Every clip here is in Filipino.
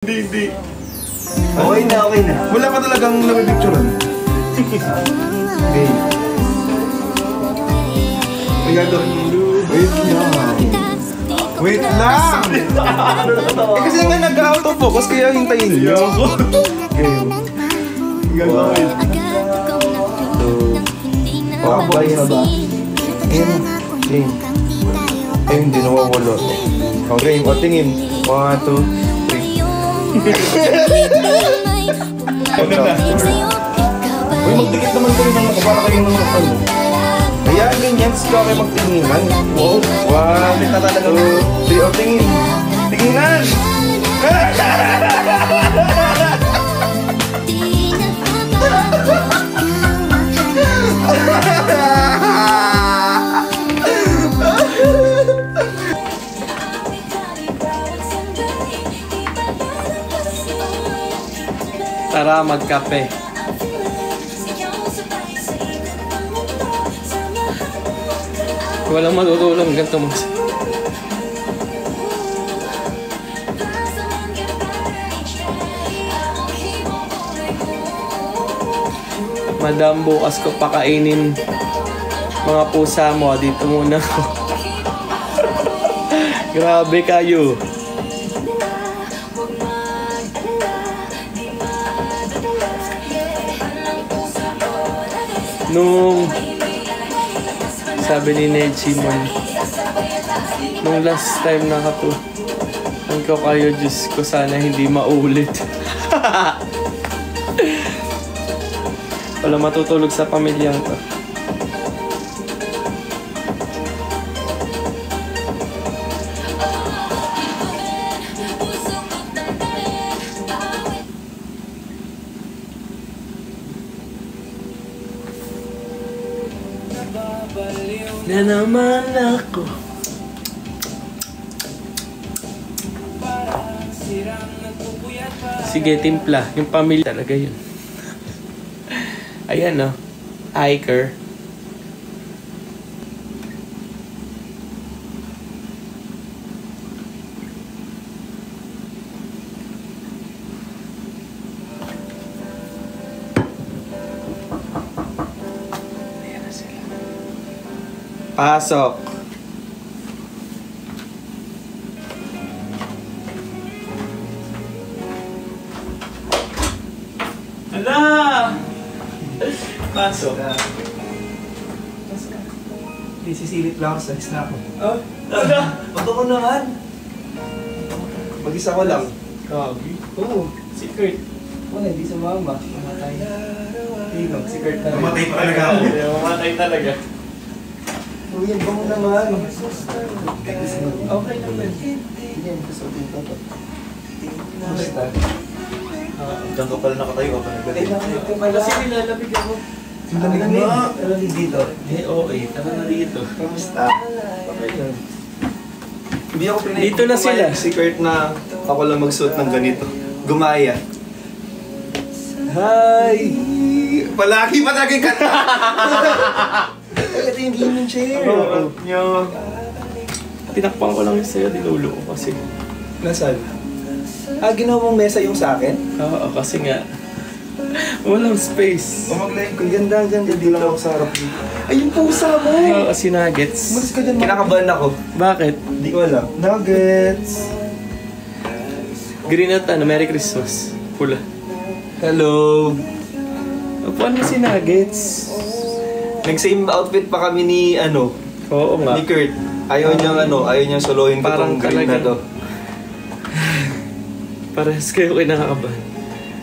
Hindi. Okay na. Wala ka talagang napipicturean. Okay. May gagawin mo. Wait lang! Kasi nga nag-auto-focus kaya hintayin niyo. Game. Gagawin. Babay na ba? Game. Hindi nawawala. Okay, o tingin. 1, 2, 3. Uy, magdikit naman ko rin ng mukha para kayo ng mukha. Ayan, ganyan. Sila kayo magtinginan. Wow. 1, 2, 3. O, tingin. Tinginan! Tara, magkape. Walang matutulong ganito mo. Madam, bukas ko pakainin mga pusa mo. Dito muna ako. Grabe kayo. Nung sabi ni Ned Simon, nung last time ang ko kayo, Diyos ko, sana hindi maulit. Wala matutulog sa pamilyang to. Na naman ako. Sige, timpla. Yung pamilya talaga yun. Ayan, no? Iker. Pasok. Hala! Pasok. Hindi, sisilip lang ako. Salis na ako. Oh, hala! Bato ko naman. Mag-isa ko lang. Kagi. Oo. Si Kurt. Wala, hindi sumama. Mamatay. Tinog, si Kurt na rin. Mamatay pa talaga ako. Mamatay talaga. Uy, ang bango naman. Okay naman. Yan, kasutin ko to. Kumusta? Diyan ka pala nakatayo ka pa Nakakit ka pala. Kasi nilalapig ako. Ang lamig nga. Lamig dito. Okay. Tara na dito. Kamusta? Okay lang. Hindi ako pinay. Dito na sila. Si Kurt na ako lang magsuot ng ganito. Gumaya. Hi! Palagi pa talaga yung kanta! Ay, ito yung gaming chair. Oo. Tinakpan ko lang yung sa'yo, dinulo ko kasi. Nasaan? Ginawa mong mesa yung sa akin? Oo, kasi nga. Walang space. Mag-live ko. Ganda, hindi lang ako sa harap dito. Ay, yung pusa mo! Oo, kasi nuggets. Malis ka dyan. Kinakabahan ako. Bakit? Hindi ko alam. Nuggets! Green at Merry Christmas. Pula. Hello! Upuan mo si Nuggets. Nag-same outfit pa kami ni, Oo nga. ni Kurt. Ayaw niyang solohin ko Parang tong green na to. Parehas kayo kinakabahan.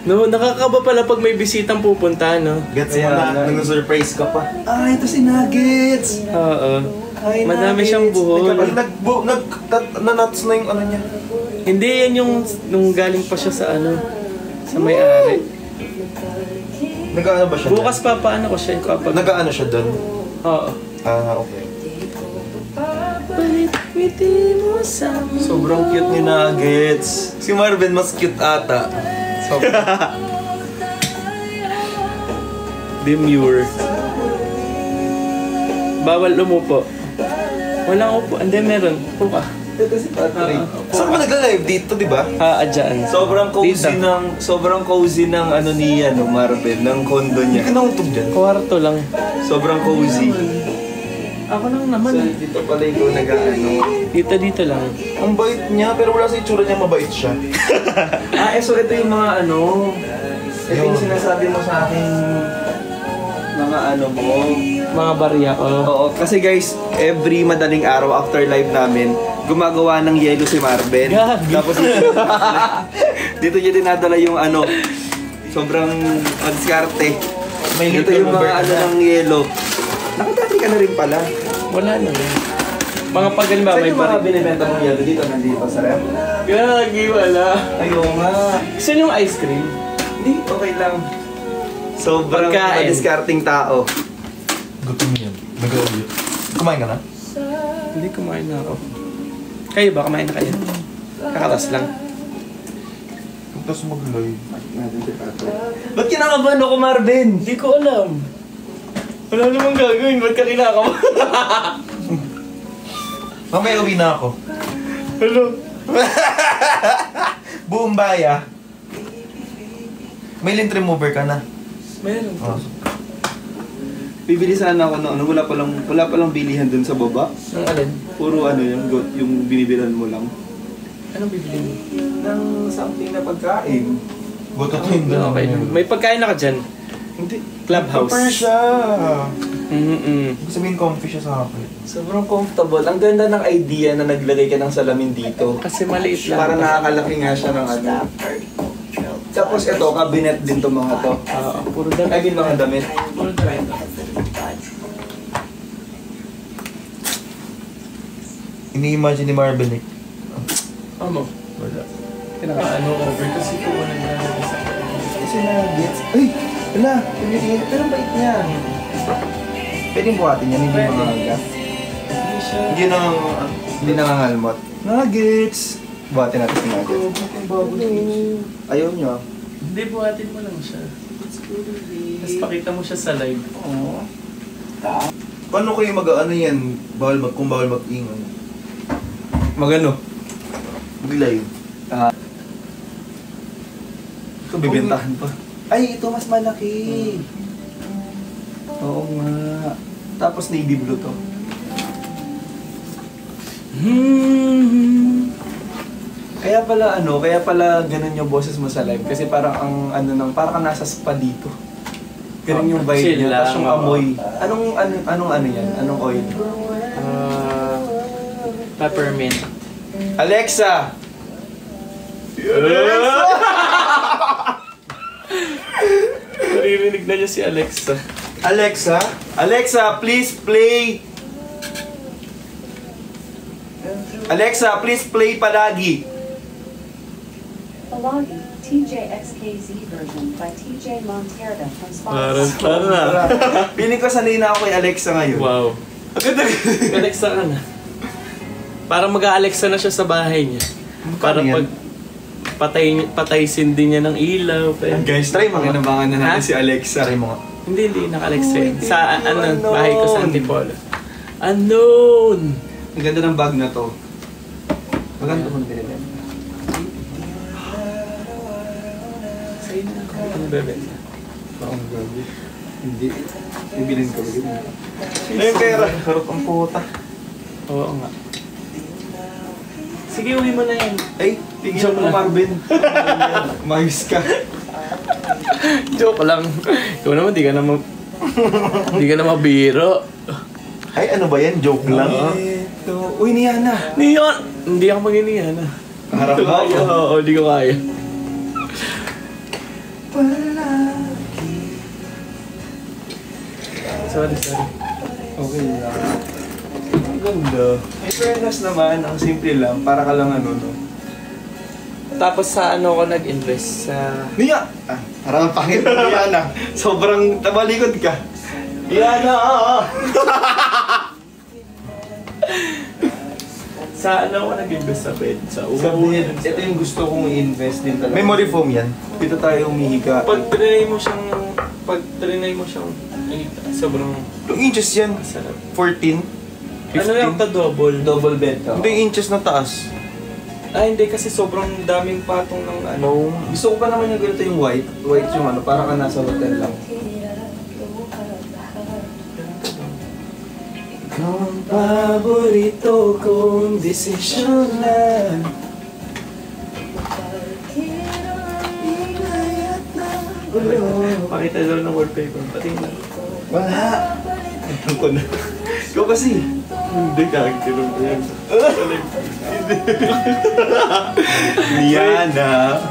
No, nakakaba pala pag may bisitang pupunta, no? Gets mo na, nag-surprise ka pa. Ito si Nuggets! Oo. Hi, Madami Nuggets. siyang buhol. Nanuts na yung ano niya. Hindi, yan yung nung galing pa siya sa sa may-ari. Nag-ano ba siya? Bukas pa paano ko siya yung kapag... Nag-ano siya doon? Oo. Okay. Sobrang cute ni Nuggets. Si Marvin mas cute ata. Demure. Bawal umupo. Walang upo. Hindi, meron. Upo ka. Ito si Patrick. Saan ba nagla-live dito, di ba? Dyan. Sobrang cozy Dito. sobrang cozy ng ano niya, no, Marvin, ng condo Hindi ka niya. nautog dyan. Kwarto lang. Sobrang cozy. Ako lang naman. So, dito pala ikaw nag-ano. Dito lang. Ang bait niya, pero wala sa itsura niya, mabait siya. So ito yung mga ano, ito yung sinasabi mo sa akin, mga ano mo. Mga barya ko. Oo, kasi guys, every madaling araw after live namin, gumagawa ng yelo si Marvin. Gagi. Tapos dito niya dinadala yung ano, sobrang diskarte. May Dito little yung mga Uber ano na. ng yelo. Nakadati ka na rin pala. Wala na yan. Mga pagalimba, Saan may yung mga barya. binibenta mong yelo? Dito, nandito sa rep? Gagi, wala. Ayaw nga. Gusto niyo yung ice cream? Hindi, okay lang. Sobrang Pagkain. discarding tao. Gutom yan. Nag-ulit. Kumain ka na? Hindi, kumain na ako. Kayo ba? Kumain na kayo? Kakatas lang. Tapos mag-live. Ba't kinakabahan ako, Marvin? Hindi ko alam. Wala namang gagawin. Ba't ka kinakabahan? Mamaya uwi na ako. Hello? Buong baya. May lint remover ka na. Meron. Oh. Bibili sana ako ng ano, wala palang bilihan dun sa baba. Ang alin? Puro ano yung binibilan mo lang. Anong bibili mo? Ng something na pagkain. Butot yung Okay. May pagkain na ka dyan. Hindi. Clubhouse. Super siya. Mm-mm. Ibig sabihin comfy siya sa akin. Sobrang comfortable. Ang ganda ng idea na naglagay ka ng salamin dito. Kasi maliit lang. Para nakakalaki nga siya ng ano. Tapos ito, cabinet din to mga to. Puro I damit. mean mga damit. Puro damit. Ini-imagine ni Marvin eh. Ano? Wala. Ano over kasi ko walang lalagay sa Kasi na-gets. Ay! Wala! Pinigil. Pero ang bait niya. Pwedeng buhatin yan, hindi mga aga. Hindi siya. Hindi nangangalmot. Nuggets! Buhatin natin si Nuggets. Ayaw niya. Hindi, buhatin mo lang siya. Tapos pakita mo siya sa live. Oo. Paano kayo mag-ano yan? Kung bawal mag-ingon. Magano? Mag-live. Ito bibentahan pa. Ay, ito mas malaki. Oo nga. Tapos navy blue to. Kaya pala ganun yung boses mo sa live kasi parang ang ano nang parang kang nasa spa dito. Ganun yung vibe Chill niya, lang, tapos yung oo. amoy. Anong ano yan? Anong oil? Peppermint. Alexa! Naririnig na niya si Alexa. Alexa? Alexa, please play! Alexa, please play palagi! Palagi, TJXKZ version by TJ Monterda from Parang Spotify. na. Feeling ko sanay na ako kay Alexa ngayon. Wow. Ang ganda. Alexa ka na. Parang mag-a-Alexa na siya sa bahay niya. Para yan? pag patay-sin din niya ng ilaw. Guys, try makinabangan na natin Ha? si Alexa. Try mo nga. Hindi naka-Alexa yun. Sa Unknown. bahay ko sa Antipolo. Unknown! Ang ganda ng bag na to. Maganda kung binili. Sa'yo na ako. Ano bebenta? Ang gabi. Hindi. Ibilin ko. Ay, pera. Harap ang puta. Oo nga. Sige, uwi mo na yan. Ay, tigil Joke mo lang. Marvin. Mayos ka. Joke lang. Ikaw naman, di ka na mabiro. Ay, ano ba yan? Joke lang. Ito. Uy, Niana. Niyon! Hindi ako maginihan ah. Harap ba? Oo, hindi ko kaya. Sorry. Okay lang. Ang ganda. May fairness naman. Ang simple lang. Para ka lang ano, no? Tapos sa ano ko nag-invest sa... Nia! Ah, parang ang pangit mo, Niana. Sobrang tabalikod ka. Niana! Sa ano ko nag-invest sa bed? Sa Sabi niya, ito yung gusto kong i-invest din talaga. Memory foam yan. Dito tayo umihiga. Pag trinay mo siyang... Pag trinay mo siyang... Sobrang Ilang inches yan? sarap. 14? Ano lang to, double? Double bed to. Hindi inches na taas. Ah, hindi kasi sobrang daming patong ng ano. Gusto ko pa naman yung ganito yung white. White yung ano, para ka nasa hotel lang. Kung paborito kong desisyon na Pakita daw ng wallpaper. Patingin. wala. Ito ko na. Ikaw kasi. Hindi, kagkinom ko yan. Liana.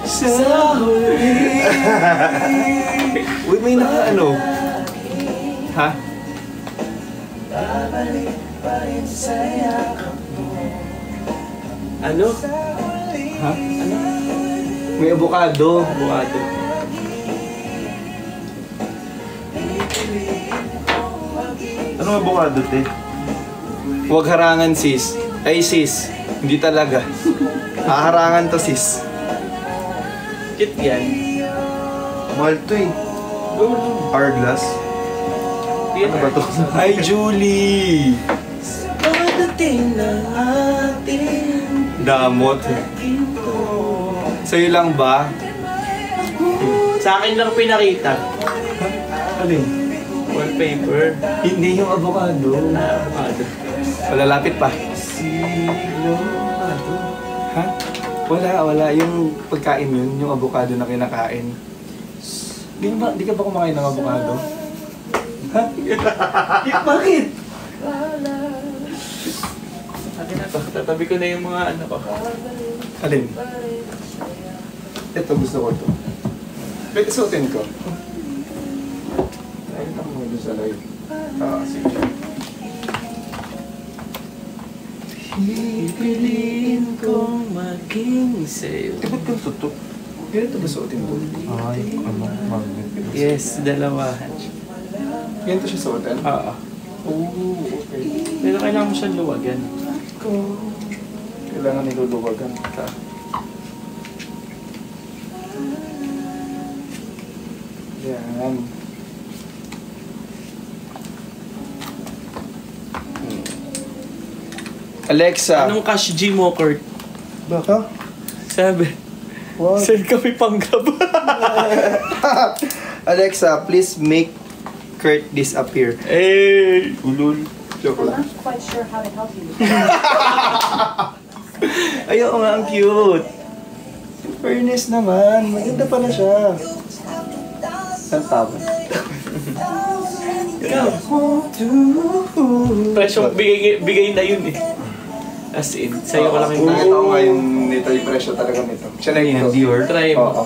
Sa huli. Uy, may naka ano? Ha? Ano? Ha? Ano? May avocado. Bukado. Ano avocado, te? Huwag harangan sis. Ay sis, hindi talaga. Haharangan to sis. Cute yan. Mahal to eh. Hourglass. Ano ba to? Hi Julie! Pagdating na ating Damot. Sa'yo lang ba? Sa akin lang pinakita. Alin? Wallpaper. Hindi yung avocado. Avocado. Malalapit pa. Ha? Wala. Yung pagkain yun, yung avocado na kinakain. Di ka ba kumakain ng avocado? Ha? Bakit? Akin na to. Tatabi ko na yung mga ano ko. Alin? Ito, gusto ko ito. Pwede suotin ko. Nakita mo doon sa live. Sige. Pipiliin kong maging sa'yo. Eh, ba't kang tutok? Ganito ba suotin ko? Ay, ano, magnet. Yes, dalawahan. Ganito siya suotin? Oo. Oo, okay. Pero kailangan mo siyang luwagan. Kailangan niluluwagan ka. Yan. Alexa. Anong cash G mo, Kurt? Baka? Sabi. What? Sir kami panggab. Alexa, please make Kurt disappear. Eh. Ulul. Joke I'm lang. not quite sure how to help you. Ayaw nga, ang cute. Fairness naman. Maganda pala siya. Ang tama. Presyong bigay na yun eh. As in, sa'yo ko lang yung Nakita ko nga yung nito, yung presyo talaga nito. Siya na Yan, yung Dior. Try mo. Oo.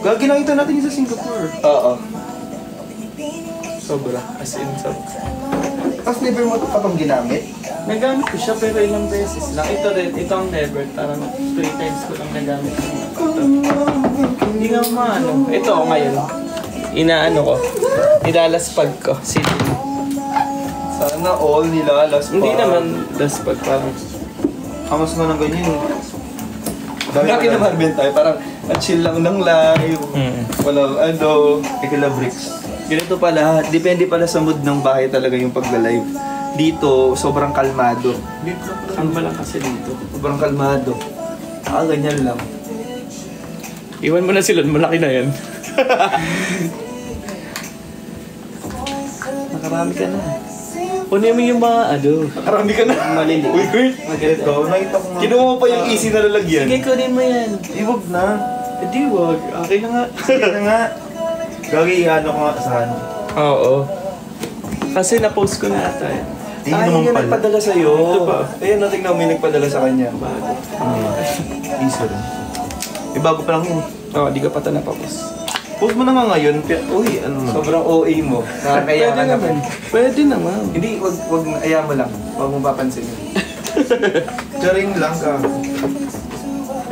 Gagi, nakita natin yun sa Singapore. Oo. Sobra. As in, sobra. Tapos never mo ito pa itong ginamit? Nagamit ko siya pero ilang beses lang. Ito rin, ito ang never. Parang 3 times ko lang nagamit. Ito. Hindi nga maano. Ito ngayon. Inaano ko. Nilalaspag ko. Sige. Sana all nilalas pa. Hindi naman laspag parang. Hamas nga ng ganyan. Dati naman Ben tayo, parang ang chill lang ng live. Walang ano. Ikila bricks. Ganito pala, depende pala sa mood ng bahay talaga yung pagla-live. Dito, sobrang kalmado. Ang lang kasi dito. Sobrang kalmado. Ganyan lang. Iwan mo na sila. Malaki na yan. Nakarami ka na. Kunin mo yung mga ano. Nakarami ka na. Maliliit. Uy, Kurt. Ito, nakita ko nga. Kinuha mo pa yung easy na lalagyan. Sige, kunin mo yan. Iwag na. Hindi, wag. Okay na nga. Sige na nga. Gagi, ano ko nga saan. Oo. Kasi na-post ko na ata eh. Hindi naman yung pala. nagpadala sa'yo. Ito pa. Ayun, natin na may nagpadala sa kanya. Bago. Isa rin. Eh, bago pa lang yun. Oo, di ka pa ito na-post. Post mo na nga ngayon. Uy, ano na. Sobrang OA mo. Nakakaya ka naman. Pwede naman. Hindi, wag aya mo lang. Wag mo papansin yun. Charing lang ka.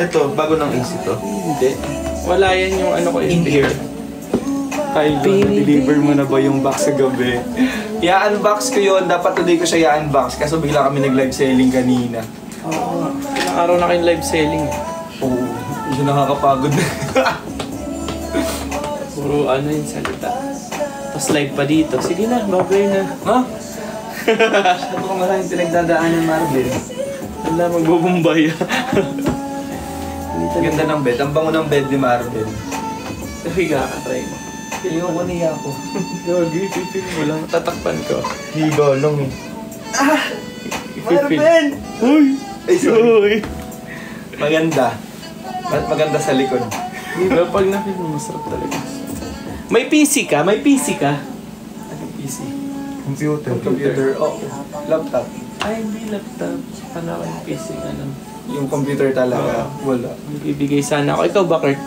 Ito, bago ng AC to. Hindi. Wala yan yung ano ko in here. Kyle, deliver mo na ba yung box sa gabi? I-unbox ko yun. Dapat today ko siya i-unbox. Kaso bigla kami nag-live selling kanina. Oo. Ilang araw na kayong live selling eh. Oo. Medyo nakakapagod na. Puro ano yung salita. Tapos live pa dito. Sige na, babay na. Ha? Sabi ko maraming pinagdadaanan, Marvin. Wala, magbubumbay. Ganda ng bed. Ang bango ng bed ni Marvin. Higa ka, try mo. Ayoko niya ako. Gagi, pipin mo lang. Tatakpan ko. Higa lang eh. Marvin! Uy! Ay, sorry. Uy! Maganda. Maganda sa likod. Diba, pag nakita mo, masarap talaga. May PC ka? May PC ka? Anong PC? Computer. Computer. Oh, laptop. Ay, hindi laptop. Ano yung PC, ano? Yung computer talaga. Wala. Ibibigay sana ako. Ikaw ba, Kurt?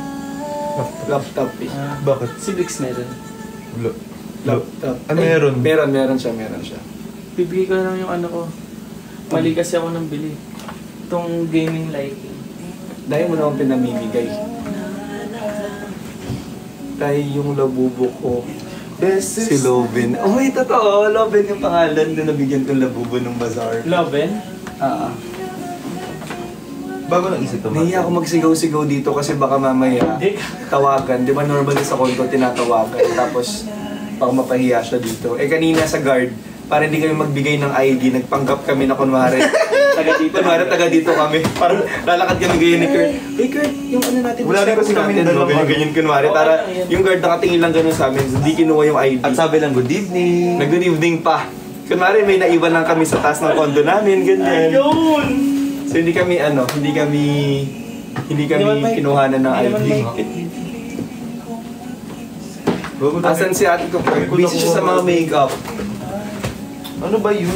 Laptop eh. Bakit? Si Vix meron. Wala. Laptop. Ah, meron? Meron siya. Bibigay ko lang yung ano ko. Mali kasi ako nang bili. Itong gaming lighting. Dahil mo naman pinamimigay. Dahil yung labubo ko. Si Loven. Oh, may totoo. Loven yung pangalan na nabigyan kong labubo ng bazaar. Loven? Bago nang isip to. Nahiya ako magsigaw-sigaw dito kasi baka mamaya Hindi. tawagan. Di ba normally sa konto tinatawagan. Tapos baka mapahiya siya dito. Eh kanina sa guard, para hindi kami magbigay ng ID, nagpanggap kami na kunwari. Taga dito. Kunwari taga dito kami. Parang lalakad kami ganyan ni Kurt. Hey Kurt, yung ano natin. Wala rin kasi kami natin. dalawa. Ganyan kunwari. Okay Para lang yan. yung guard nakatingin lang ganun sa amin. Hindi kinuha yung ID. At sabi lang, good evening. Nag-good evening pa. Kunwari may naiwan lang kami sa taas ng kondo namin. Ganyan. Ayun! So hindi kami Hindi naman may- kinuhanan ng Hindi naman ID. may- Bago na- Asan si ate ko? Busy siya sa mga makeup. Ano ba yun?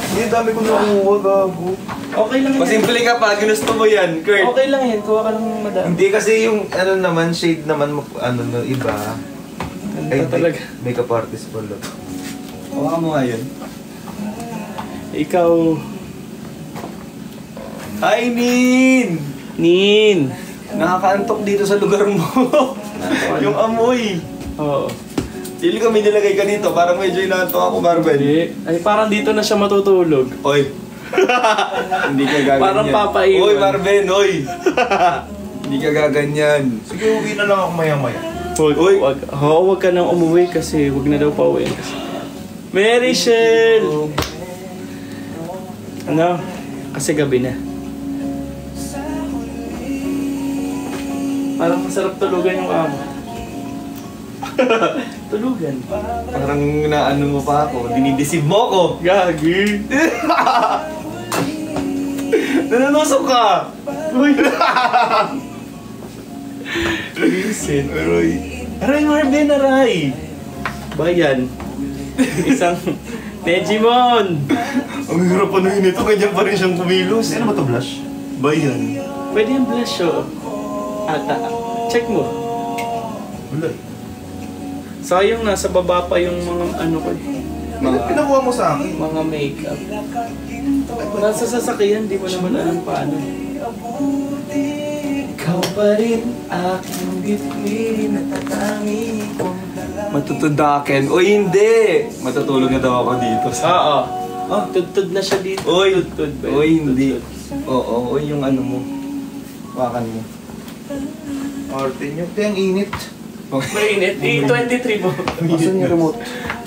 Hindi, dami ko nakuha, gago. Okay lang yan. Masimple ka pa, ginusto mo yan, Kurt. Okay lang yan. Kuha ka lang madami. Hindi kasi yung ano naman, shade naman, ano na iba. Ay, Ganda talaga. makeup artist pala. Hawa mo nga yun. Ikaw, Hi, Nin! Nin. Nakakaantok dito sa lugar mo. Yung amoy. Oo. Dili kami nilagay ka dito, parang medyo inaantok ako, Marvin. Hindi. Ay, parang dito na siya matutulog. Oy. Hindi ka gaganyan. Parang papaiwan. Oy, Marvin, oy. Hindi ka gaganyan. Sige, uwi na lang ako maya-maya. Uy, wag ka nang umuwi kasi wag na daw pa uwi. Mary Shell! Ano? Kasi gabi na. Parang masarap tulugan yung amo. Tulugan. Parang naano mo pa ako, dinideceive mo ako. Gagi. Nananusok ka! Uy! Listen. Aroy. Aray, Marvin, aray! Bayan. Isang Negimon! Ang hirap ano yun ito, ganyan pa rin siyang kumilos. Ano ba ito, blush? Bayan. Pwede yung blush, oh. Ata. Check mo. Wala. Sayang, nasa baba pa yung mga ano ko. Pinakuha mo sa akin. Mga makeup. Nasa sasakyan, di mo naman alam paano. Ikaw pa rin aking bituin at tatangin kong Matutudakin. O hindi! Matutulog na daw ako dito. Oo. Oh, tudtud na siya dito. Oy! Tudtud ba? Oy, hindi. Oo, oy yung ano mo. Wakan mo. Arte nyo. Ito yung init. Mainit. I-23 mo. Asan yung remote?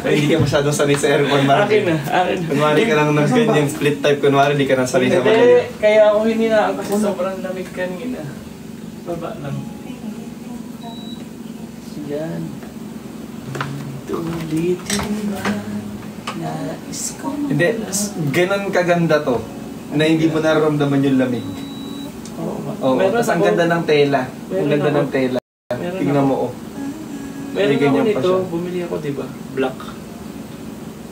Ay, hindi ka masyadong sanay sa aircon, Akin Marvin. na. Akin na. Kunwari ka lang ng ganyan split type, kunwari di ka nang sanay sa Hindi, mga kaya ako hininaan kasi sobrang lamig kanina. Baba lang. Yan. Tulitin man, nais ko. Hindi, ganun kaganda to. Na hindi mo nararamdaman yung lamig. Oo. Oo, Meron tas ang ako. ganda ng tela. Ang Meron ganda ako. ng tela. Meron Tingnan ako. mo, oh. Meron May ako ganyan pa nito. siya. Bumili ako, di ba? Black.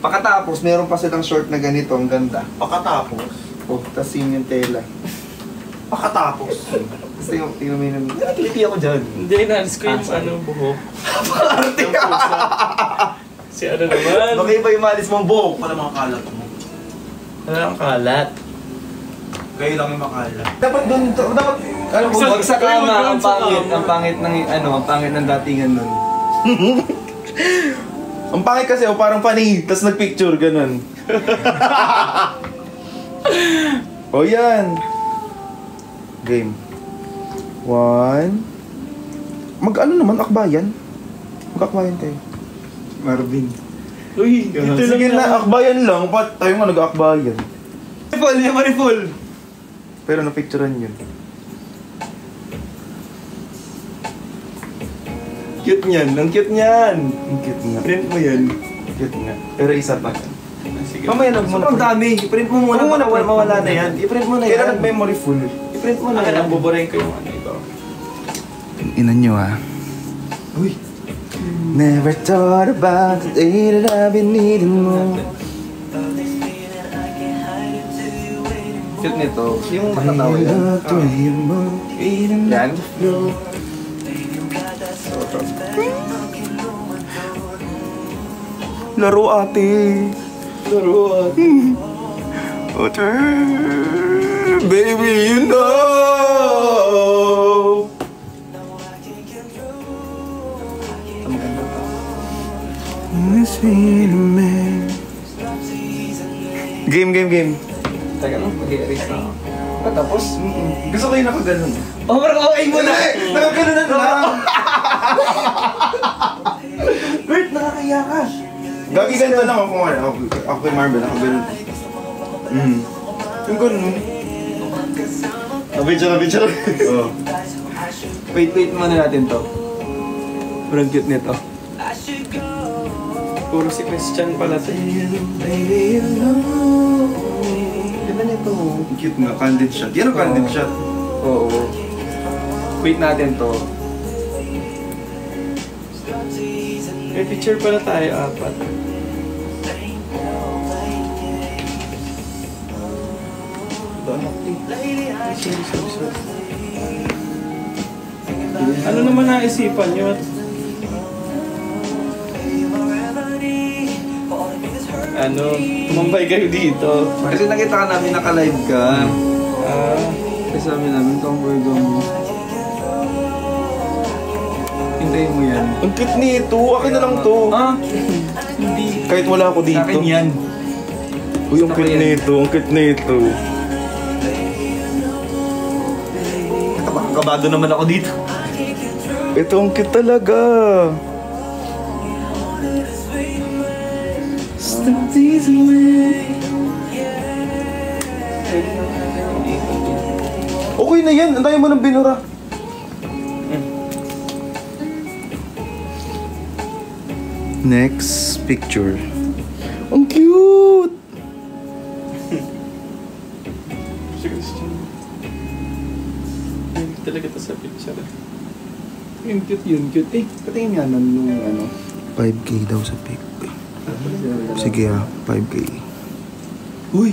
Pakatapos, meron pa silang short na ganito, ang ganda. Pakatapos. Oh, tas yun yung tela. Pakatapos. Kasi yung, tingnan mo yun. Nakiliti ako dyan. Hindi, naalis ko yung sorry. ano, buhok. Arte Yung ka! pusa. Si ano naman? Baka iba yung malis mong buhok. Wala mga kalat mo. Ano ang kalat? Kayo lang yung makalat. Dapat doon, dapat, ano mo, Huwag sa kama, Huwag ang sa pangit. kama. Ang pangit ng, ano, ang pangit ng datingan nun. ang pangit kasi, oh, parang funny, tas nagpicture, ganun. O yan. Game. 1. Mag-ano naman, akbayan? Mag-akbayan kayo. Marvin. Uy, dito Sige lang na, akbayan lang. Pat, tayo nga nag-aakbayan. Full, hindi mo full. Pero napicturean yun. Cute niyan, ang cute niyan. Ang cute nga. Print mo yan. Cute nga. Pero isa pa. Sige. Mamaya lang muna. Sobrang dami. I-print mo muna. Oo, Muna mawala na yan. I-print mo na yan. Kailan nag-memory full? I-print mo na Akin yan. lang, buburahin ko yung ano ito. Inan nyo Uy. Never thought about the day that I've been needing more. Cute nito. Yung matatawa yan. Yan. Laro ate. Laruan. Ate. Baby, you know. Game. Teka lang, mag-i-erase na ako. Tapos? Gusto ko yung nakaganon. Oh, parang okay mo na. Nakaganon na lang. Bert, nakakaya ka. Gagi ganito lang ako. Ako kay Marvel, nakaganon. Yung ganun. Picture. Oo. Wait muna natin to. Parang cute nito. Puro si Christian pala to. Diba nito? Cute nga, candid shot. Yan ang candid shot. Oo. Wait natin to. May picture pala tayo, 4. Ano naman naisipan nyo? Ano, tumambay kayo dito. Kasi nakita ka namin naka-live ka. Kasi sabi namin, Tomboy mo. Hintayin mo yan. Ang cute nito. Akin na lang to. Hindi. Kahit wala ako dito. Sa akin yan. Uy, ang cute nito. Ang cute nito. Kabado naman ako dito. Ito ang cute talaga. Okay na yan. Antayin mo ng binura. Next picture. Ang cute! Si Christian. Hindi talaga to sa picture. Yung cute yun, cute. Patingin nga nung ano. 5K daw sa pic. Sige 5K. Uy!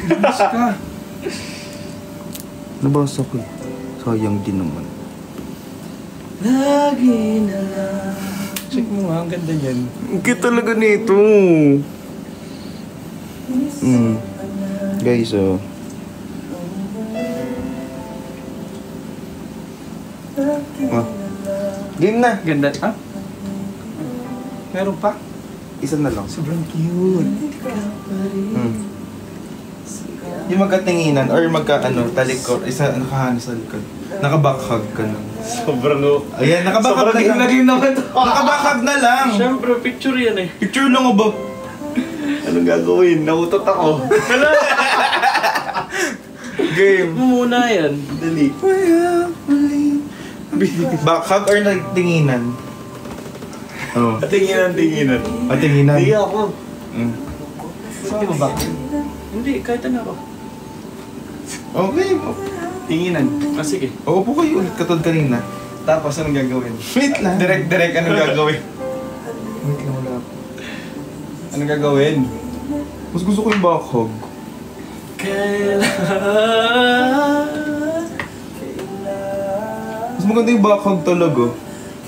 Bilis ka. Nabasa ko eh. Sayang din naman. Lagi na lang. Check mo nga, ang ganda niyan. Ang cute talaga nito. Guys, game na. Ganda, ha? Meron pa? Isa na lang. Sobrang cute. Yung magkatinginan or talikod, isa nakahanos sa likod. Nakabakhag ka na. Sobrang Ayan, nakabakhag na lang. Lagim naman to. Nakabakhag na lang. Siyempre, picture yan eh. Picture lang ba? Anong gagawin? Nautot ako. Game. Muna yan. Dali. Bakhag or nagtinginan? Oo. Tinginan. Tinginan. Hindi ako. Hindi mo ba? Hindi, kahit ano ako. Okay. Tinginan. Sige. O, upo kayo ulit katulad kanina. Tapos anong gagawin? Wait lang. Direct anong gagawin? Wait lang, wala po. Anong gagawin? Mas gusto ko yung bakhag. Mas maganda yung bakhag talaga.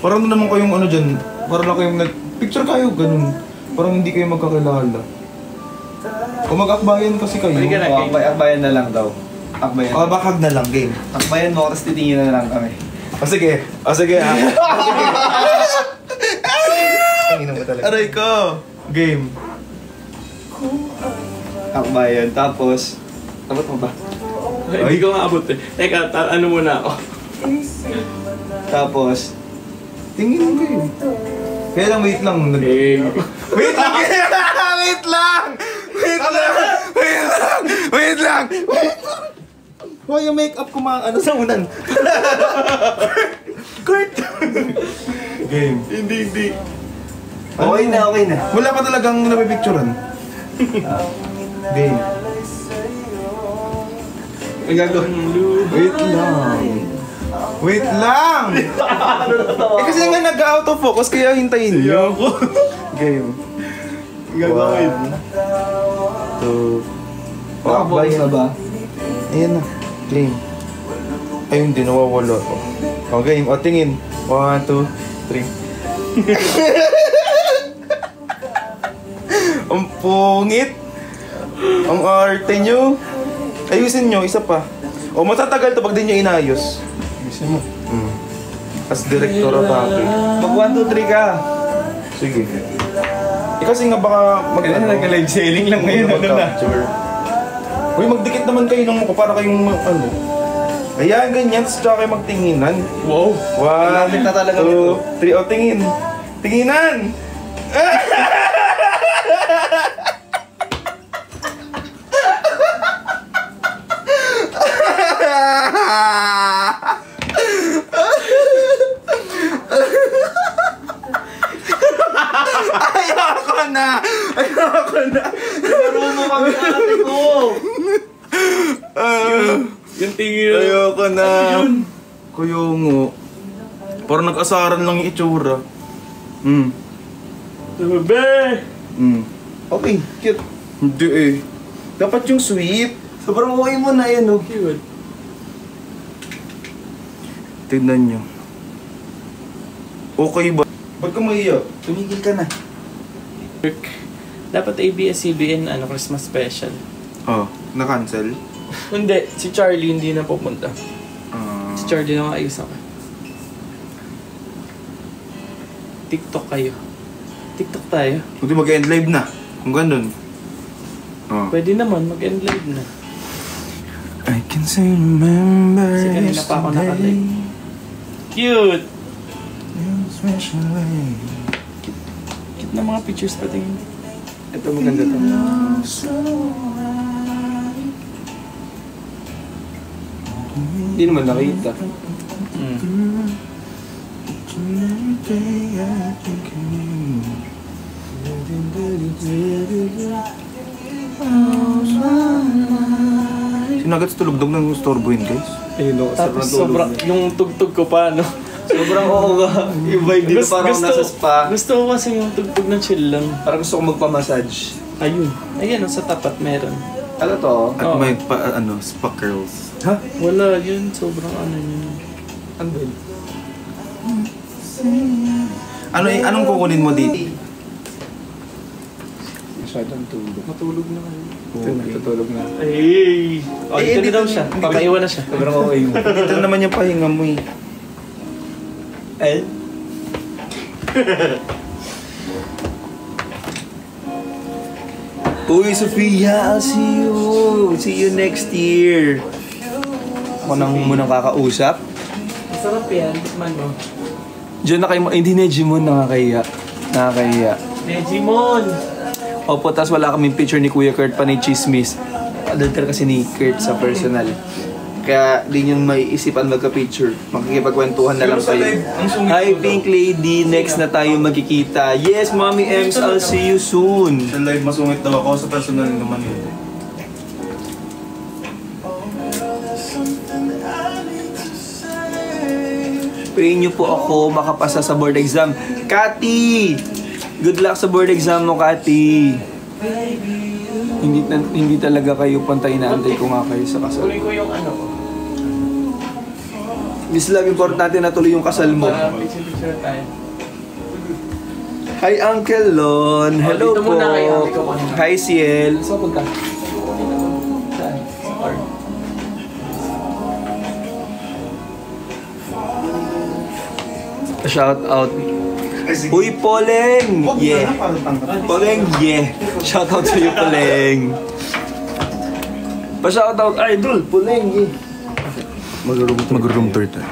Parang naman kayong ano dyan. Parang lang kayong picture kayo, ganun. Parang hindi kayo magkakilala. O mag-akbayan kasi kayo. Halika na. Akbayan na lang daw. Akbayan. O, bakhag na lang, game. Akbayan mo, tapos titingin na lang kami. O sige ha. Ang ina mo talaga. Aray ko! Game. Akbayan, tapos... Abot mo ba? Hindi ko maabot eh. Teka, ano muna ako. Tapos... Tingin kayo. Kaya lang, wait lang. Eh, Wait lang! Wait lang! Wait lang! Wait lang! Wait lang! Hoy, yung makeup ko ano sa unan. Kurt! Game. Hindi. Ano? Okay na. Wala pa talagang napipicturean. Game. Ang gagawin mo, Lu. Wait lang. Wait lang! Kasi nga nag-out of focus kaya hintayin niyo. Game. Ang gagawin. 2. Nakapokus na ba? Ayan na. Claim. Ayun din, nawawala ko. O, game. O, tingin. 1, 2, 3. Ang pungit. Ang arte nyo. Ayusin nyo, isa pa. O, matatagal to pag di nyo inayos. Ayusin mo. As director of acting. Mag 1, 2, 3 ka. Sige. Kasi nga baka Nag-live selling lang ngayon. mag-capture. Uy, magdikit naman kayo ng mukha para kayong ano. Ayan, ganyan. Tapos tsaka kayo magtinginan. Wow. 1, Malapit na talaga 2, 3. O, tingin. Tinginan! Ayoko na! Laro mo kami ate ko. Yung tingin. Ayoko na. Kuyungo. Parang nag-asaran lang yung itsura. Sabi! Okay, cute. Hindi eh. Dapat yung sweet. Sobrang okay mo na yan, oh. Cute. Tignan nyo. Okay ba? Ba't ka maiyak? Tumigil ka na. Dapat ABS-CBN Christmas special. Oh, na-cancel? Hindi, si Charlie hindi na pupunta. Si Charlie na maayos ako. TikTok kayo. TikTok tayo. Hindi mag-end live na. Kung ganun. Oh. Pwede naman, mag-end live na. I can say remember Kasi kanina pa ako nakalive. Cute! Cute na mga pictures pa tingin. Ito maganda to. Hindi naman nakita. Sinagad sa tulog-dog ng storeboy guys. Ayun, no. Tapos sobrang, yung tugtog ko pa, no? Sobrang oo ka. Yung vibe dito parang nasa spa. Gusto ko kasi yung tugtog ng chill lang. Parang gusto ko magpa-massage. Ayun. Ayan, sa tapat meron. Ano to? At Oo. may spa curls. Ha? Wala, yun. Sobrang yun. Ano ba yun? Anong kukunin mo dito? Masyadong tulog. Matulog na kayo. Ito na, tutulog na. Ay! Oh, Eh, dito na dito- daw siya. Papaiwan na siya. Sobrang okay mo. Dito naman yung pahinga mo eh. Eh? Uy, Sofia, I'll see you. See you next year. Ako nang munang kakausap. Masarap yan. Tikman mo. Diyan na kayo, hindi na Jimon, nakakahiya. Nakakahiya. Digimon! Opo, tas wala kaming picture ni Kuya Kurt pa ni Chismis. Adulter kasi ni Kurt sa personal. Kaya di nyo maiisipan magka-picture. Makikipagkwentuhan na lang kayo. Hi, Pink Lady. Next na tayo magkikita. Yes, Mommy Ems, I'll see you soon. Sa live masungit daw ako, sa personal naman yun. Pray nyo po ako makapasa sa board exam. Kati! Good luck sa board exam mo, Kati. Hindi talaga kayo pantay, inaantay ko nga kayo sa kasal. Tuloy ko yung ko. Miss Love, importante na tuloy yung kasal mo. Para picture tayo. Hi, Uncle Lon. Hello dito po. muna kayo, Uncle Lon. Hi, Ciel. So, punta. Saan? Sa car. Shout out. Uy, Poleng! Yeah. Poleng, yeah. Shout out to you, Poleng. Pa-shout out, idol. Poleng, yeah. Mag-room tour tayo.